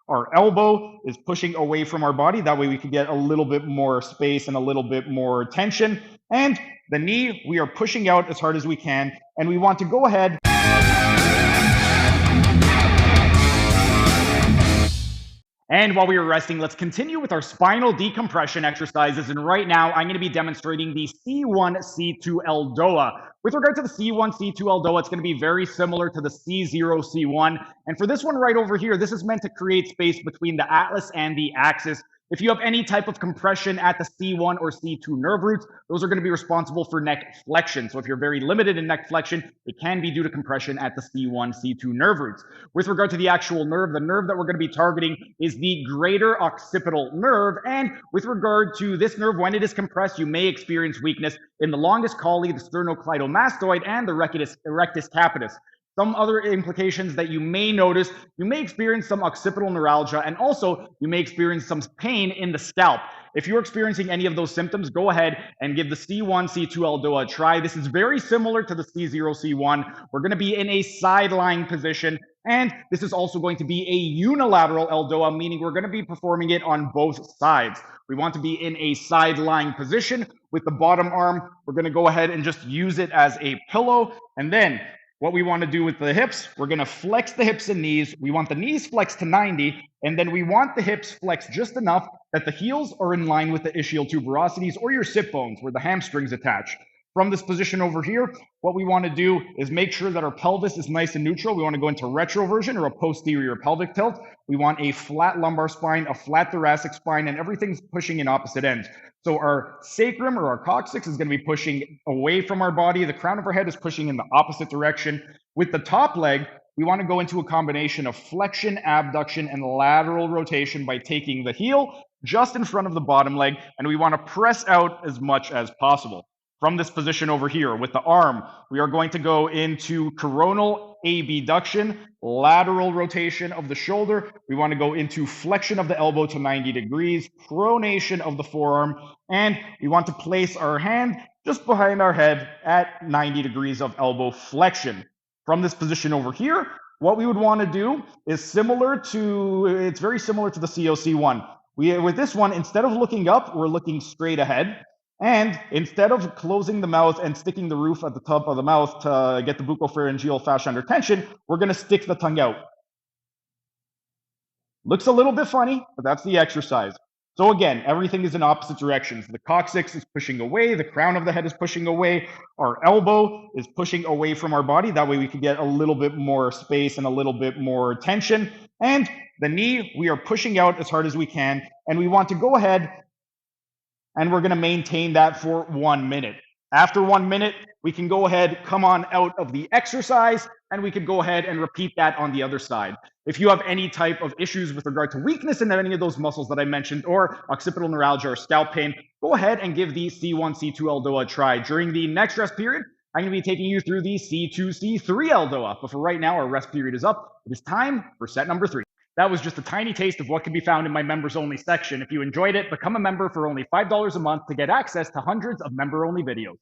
Our elbow is pushing away from our body. That way we can get a little bit more space and a little bit more tension. And the knee, we are pushing out as hard as we can. And we want to go ahead and while we are resting, let's continue with our spinal decompression exercises. And right now, I'm going to be demonstrating the C1-C2 ELDOA. With regard to the C1-C2 ELDOA, it's going to be very similar to the C0-C1. And for this one right over here, this is meant to create space between the atlas and the axis. If you have any type of compression at the C1 or C2 nerve roots, those are going to be responsible for neck flexion. So if you're very limited in neck flexion, it can be due to compression at the C1, C2 nerve roots. With regard to the actual nerve, the nerve that we're going to be targeting is the greater occipital nerve. And with regard to this nerve, when it is compressed, you may experience weakness in the longus colli, the sternocleidomastoid, and the rectus capitis. Some other implications that you may notice, you may experience some occipital neuralgia, and also you may experience some pain in the scalp. If you're experiencing any of those symptoms, go ahead and give the C1-C2 ELDOA a try. This is very similar to the C0-C1. We're going to be in a side lying position, and this is also going to be a unilateral ELDOA, meaning we're going to be performing it on both sides. We want to be in a side lying position with the bottom arm. We're going to go ahead and just use it as a pillow, and then what we want to do with the hips, we're going to flex the hips and knees. We want the knees flexed to 90, and then we want the hips flexed just enough that the heels are in line with the ischial tuberosities or your sit bones where the hamstrings attach. From this position over here, what we want to do is make sure that our pelvis is nice and neutral. We want to go into retroversion or a posterior pelvic tilt. We want a flat lumbar spine, a flat thoracic spine, and everything's pushing in opposite ends. So our sacrum or our coccyx is going to be pushing away from our body. The crown of our head is pushing in the opposite direction. With the top leg, we want to go into a combination of flexion, abduction, and lateral rotation by taking the heel just in front of the bottom leg, and we want to press out as much as possible. From this position over here with the arm, we are going to go into coronal abduction, lateral rotation of the shoulder. We want to go into flexion of the elbow to 90 degrees, pronation of the forearm, and we want to place our hand just behind our head at 90 degrees of elbow flexion. From this position over here, what we would want to do is it's very similar to the COC1. With this one, instead of looking up, we're looking straight ahead. And instead of closing the mouth and sticking the roof at the top of the mouth to get the buccopharyngeal fascia under tension, we're going to stick the tongue out. Looks a little bit funny, but that's the exercise. So again, everything is in opposite directions. The coccyx is pushing away, the crown of the head is pushing away, our elbow is pushing away from our body. That way we can get a little bit more space and a little bit more tension. And the knee, we are pushing out as hard as we can, and we want to go ahead and we're going to maintain that for 1 minute. After 1 minute, we can go ahead, come on out of the exercise, and we could go ahead and repeat that on the other side. If you have any type of issues with regard to weakness in any of those muscles that I mentioned, or occipital neuralgia or scalp pain, go ahead and give the C1-C2 ELDOA a try. During the next rest period, I'm going to be taking you through the C2-C3 ELDOA. But for right now, our rest period is up. It is time for set number 3. That was just a tiny taste of what can be found in my members only section. If you enjoyed it, become a member for only $5 a month to get access to hundreds of member only videos.